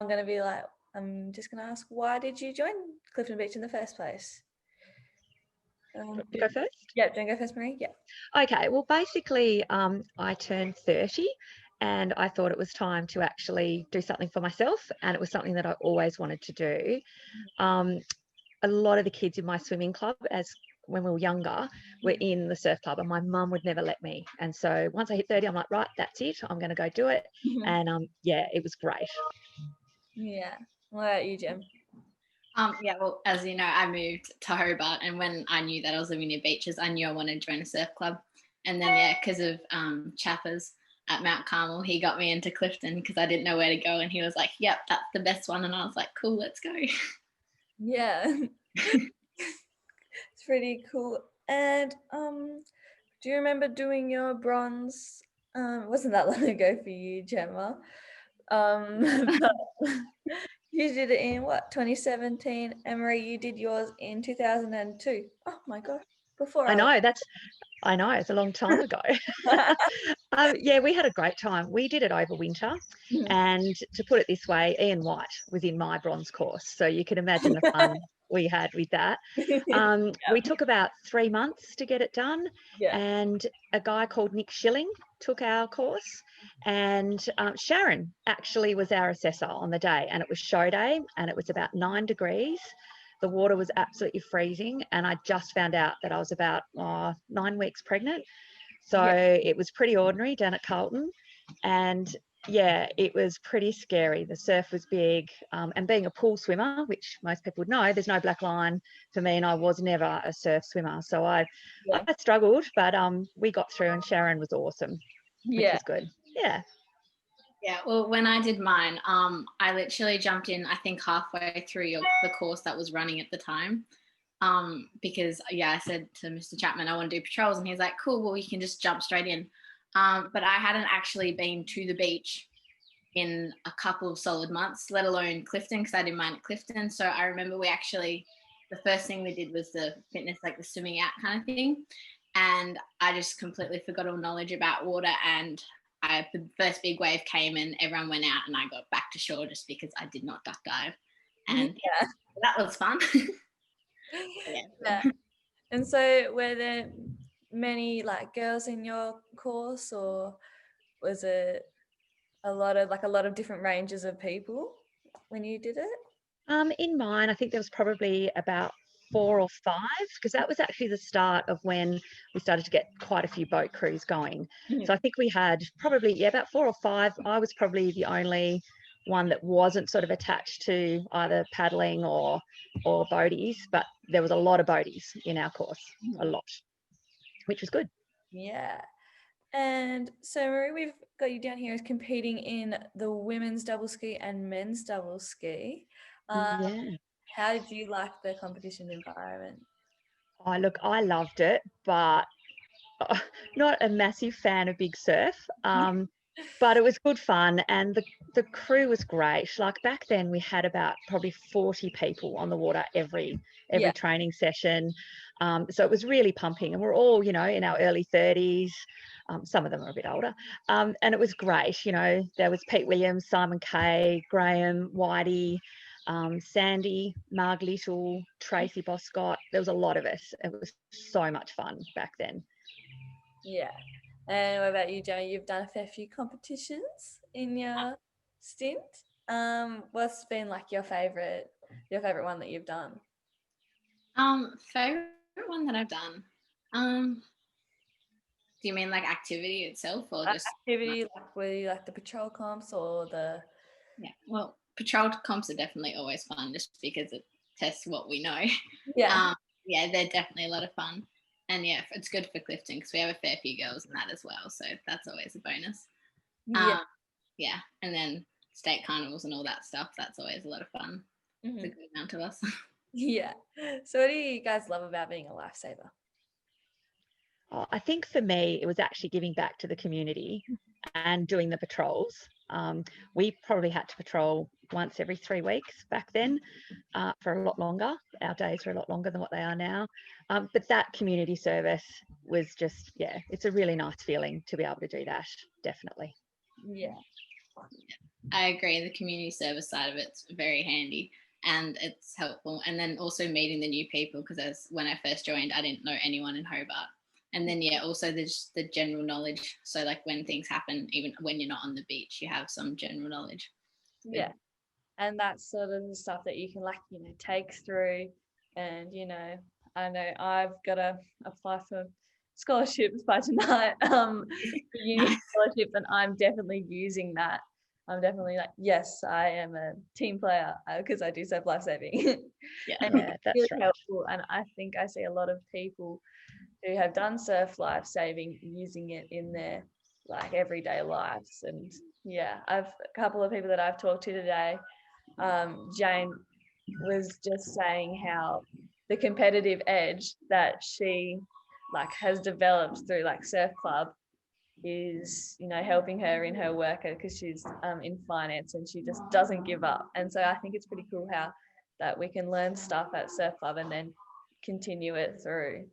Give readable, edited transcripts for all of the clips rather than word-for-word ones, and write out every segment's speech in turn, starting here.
I'm going to be like, I'm just going to ask, why did you join Clifton Beach in the first place? Go first? Yeah, do you want to go first, Maree? Yeah. Okay, well, basically, I turned 30 and I thought it was time to actually do something for myself, and it was something that I always wanted to do. Um, a lot of the kids in my swimming club, as when we were younger, were in the surf club, and my mum would never let me. And so once I hit 30, I'm like, right, that's it. I'm going to go do it. And yeah, it was great. Yeah. What about you, Gem? Yeah, well, as you know, I moved to Hobart, and when I knew that I was living near beaches, I knew I wanted to join a surf club. And then, yeah, because of Chappers at Mount Carmel, he got me into Clifton because I didn't know where to go, and he was like, "Yep, that's the best one," and I was like, "Cool, let's go." Yeah. It's pretty cool. And do you remember doing your bronze? Wasn't that long ago for you, Gemma? But you did it in what, 2017? Emery, you did yours in 2002. Oh my gosh. Before I I was know, it's a long time ago. Yeah, we had a great time. We did it over winter. And to put it this way, Ian White was in my bronze course. So you can imagine the fun we had with that. We took about 3 months to get it done. Yeah. And a guy called Nick Schilling took our course. And Sharon actually was our assessor on the day. And it was show day, and it was about 9 degrees. The water was absolutely freezing, and I just found out that I was about 9 weeks pregnant. So it was pretty ordinary down at Carlton. And yeah, it was pretty scary. The surf was big, and being a pool swimmer, which most people would know, there's no black line for me, and I was never a surf swimmer. So I struggled, but we got through, and Sharon was awesome, which was good. Yeah. Yeah, well, when I did mine, I literally jumped in, I think, halfway through the course that was running at the time. Because, yeah, I said to Mr. Chapman, I want to do patrols. And he's like, cool, well, you can just jump straight in. But I hadn't actually been to the beach in a couple of solid months, let alone Clifton, because I didn't mind at Clifton. So I remember the first thing we did was the fitness, like the swimming out kind of thing. And I just completely forgot all knowledge about water, and the first big wave came and everyone went out, and I got back to shore just because I did not duck dive. And that was fun. Yeah. And so were there many like girls in your course, or was it a lot of different ranges of people when you did it? In mine, I think there was probably about 4 or 5, because that was actually the start of when we started to get quite a few boat crews going. So I think we had probably about 4 or 5. I was probably the only one that wasn't sort of attached to either paddling or boaties, but there was a lot of boaties in our course, a lot, which was good. Yeah. And so, Maree, we've got you down here as competing in the women's double ski and men's double ski. Yeah. How did you like the competition environment? Look, I loved it, but not a massive fan of big surf. But it was good fun, and the crew was great. Like back then, we had about probably 40 people on the water every training session. So it was really pumping, and we're all, in our early 30s. Some of them are a bit older. And it was great. There was Pete Williams, Simon Kay, Graham, Whitey, Sandy, Marg Little, Tracy Boscott. There was a lot of us. It was so much fun back then. Yeah. And what about you, Gemma? You've done a fair few competitions in your stint. What's been like your favorite one that you've done? Favorite one that I've done. Do you mean like activity itself, or just activity? Like were you like the patrol comps or the? Yeah, well, patrol comps are definitely always fun, just because it tests what we know. Yeah. Yeah, they're definitely a lot of fun. And yeah, it's good for Clifton because we have a fair few girls in that as well, so that's always a bonus. Yeah, and then state carnivals and all that stuff, that's always a lot of fun. It's a good amount of us. Yeah. So what do you guys love about being a lifesaver? I think for me, it was actually giving back to the community and doing the patrols. We probably had to patrol once every 3 weeks back then, for a lot longer. Our days were a lot longer than what they are now. But that community service was just, it's a really nice feeling to be able to do that, definitely. Yeah. I agree. The community service side of it's very handy and it's helpful. And then also meeting the new people, because as when I first joined, I didn't know anyone in Hobart. And then also there's the general knowledge. So like when things happen, even when you're not on the beach, you have some general knowledge. Yeah. And that's sort of the stuff that you can take through. And I know I've got to apply for scholarships by tonight, for uni Nice. scholarship, and I'm definitely using that. I'm definitely like, yes, I am a team player because I do surf lifesaving. Yeah. And Yeah, it's that's really right. helpful. And I think I see a lot of people who have done surf lifesaving using it in their everyday lives. And yeah, I've a couple of people that I've talked to today. Jane was just saying how the competitive edge that she has developed through surf club is helping her in her work because she's in finance and she just doesn't give up. And so I think it's pretty cool how that we can learn stuff at surf club and then continue it through.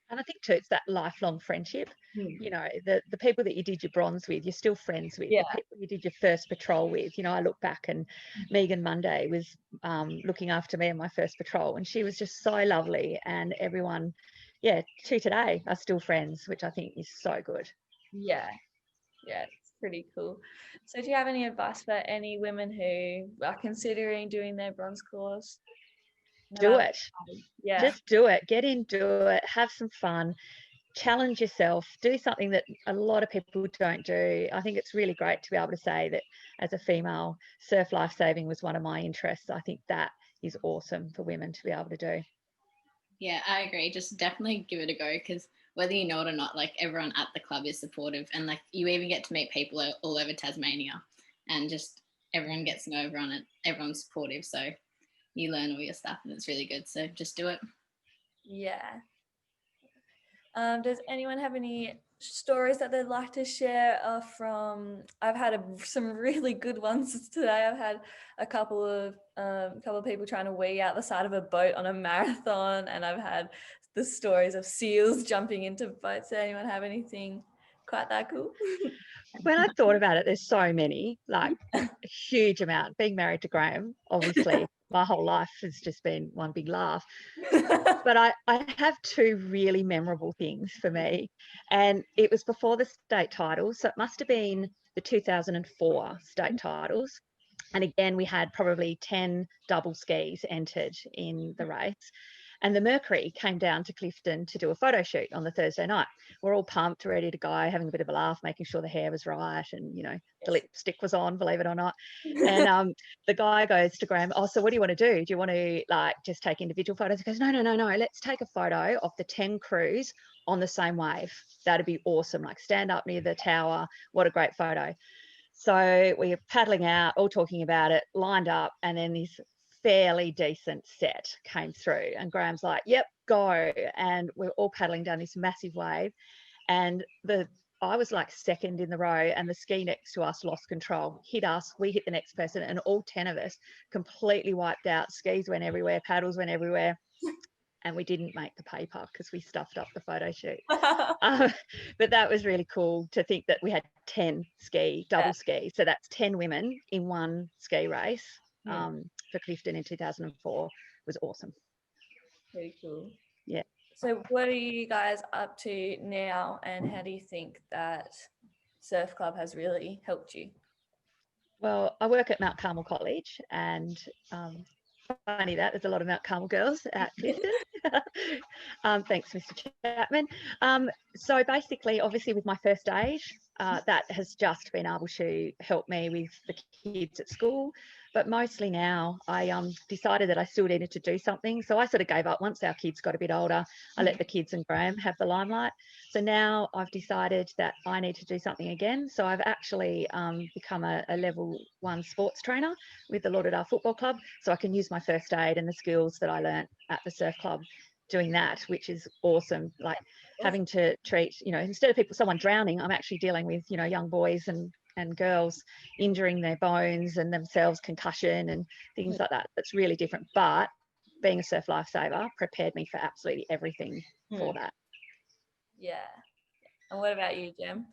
And I think too, it's that lifelong friendship. You know, the people that you did your bronze with, you're still friends with. Yeah. The people you did your first patrol with, I look back and Megan Monday was looking after me in my first patrol, and she was just so lovely. And everyone, to today, are still friends, which I think is so good. Yeah, it's pretty cool. So do you have any advice for any women who are considering doing their bronze course? Do it. Yeah. Just do it. Get into it. Have some fun. Challenge yourself. Do something that a lot of people don't do. I think it's really great to be able to say that as a female, surf lifesaving was one of my interests. I think that is awesome for women to be able to do. Yeah, I agree. Just definitely give it a go, because whether you know it or not, everyone at the club is supportive, and you even get to meet people all over Tasmania, and just everyone gets to know everyone, and everyone's supportive. So you learn all your stuff, and it's really good. So just do it. Yeah. Does anyone have any stories that they'd like to share I've had some really good ones today. I've had a couple of people trying to wee out the side of a boat on a marathon, and I've had the stories of seals jumping into boats. Does anyone have anything quite that cool? When I thought about it, there's so many, a huge amount. Being married to Graham, obviously, my whole life has just been one big laugh. But I have two really memorable things for me. And it was before the state titles. So it must have been the 2004 state titles. And again, we had probably 10 double skis entered in the race. And the Mercury came down to Clifton to do a photo shoot on the Thursday night. We're all pumped, ready to go, having a bit of a laugh, making sure the hair was right and, the lipstick was on, believe it or not. And the guy goes to Graham, oh, so what do you want to do? Do you want to just take individual photos? He goes, no, let's take a photo of the 10 crews on the same wave. That'd be awesome. Stand up near the tower. What a great photo. So we're paddling out, all talking about it, lined up, and then this fairly decent set came through. And Graham's like, yep, go. And we're all paddling down this massive wave. And I was second in the row, and the ski next to us lost control, hit us, we hit the next person, and all 10 of us completely wiped out. Skis went everywhere, paddles went everywhere. And we didn't make the paper because we stuffed up the photo shoot. But that was really cool to think that we had 10 double ski. So that's 10 women in one ski race for Clifton in 2004. Was awesome. Pretty cool. Yeah. So what are you guys up to now, and how do you think that Surf Club has really helped you? Well, I work at Mount Carmel College, and funny that there's a lot of Mount Carmel girls at Clifton. Thanks, Mr. Chapman. So basically, obviously, with my first aid, that has just been able to help me with the kids at school. But mostly now, I decided that I still needed to do something. So I sort of gave up once our kids got a bit older. I let the kids and Graham have the limelight. So now I've decided that I need to do something again. So I've actually become a level 1 sports trainer with the Lauderdale Football Club. So I can use my first aid and the skills that I learnt at the surf club doing that, which is awesome. Having to treat, instead of someone drowning, I'm actually dealing with, young boys and girls injuring their bones and themselves, concussion and things like that. That's really different. But being a surf lifesaver prepared me for absolutely everything for that. Yeah. And what about you, Gem?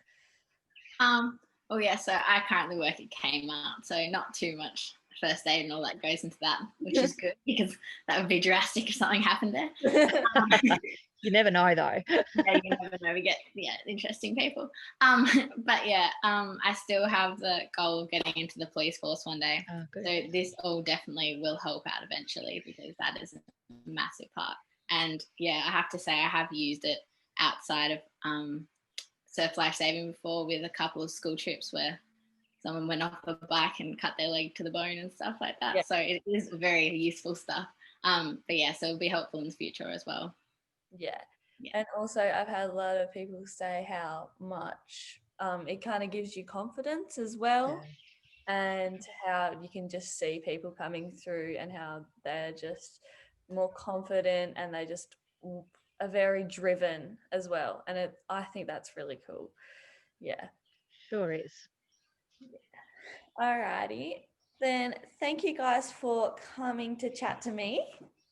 Oh yeah, so I currently work at Kmart, so not too much first aid and all that goes into that, which is good because that would be drastic if something happened there. You never know, though. Yeah, you never know. We get interesting people. But yeah, I still have the goal of getting into the police force one day. Oh, good. So this all definitely will help out eventually because that is a massive part. And yeah, I have to say I have used it outside of surf lifesaving before with a couple of school trips where someone went off a bike and cut their leg to the bone and stuff like that. Yeah. So it is very useful stuff. But yeah, so it'll be helpful in the future as well. Yeah. Yeah. And also I've had a lot of people say how much it kind of gives you confidence as well, and how you can just see people coming through and how they're just more confident and they just are very driven as well. And I think that's really cool. Yeah. Sure is. Alrighty. Then thank you guys for coming to chat to me.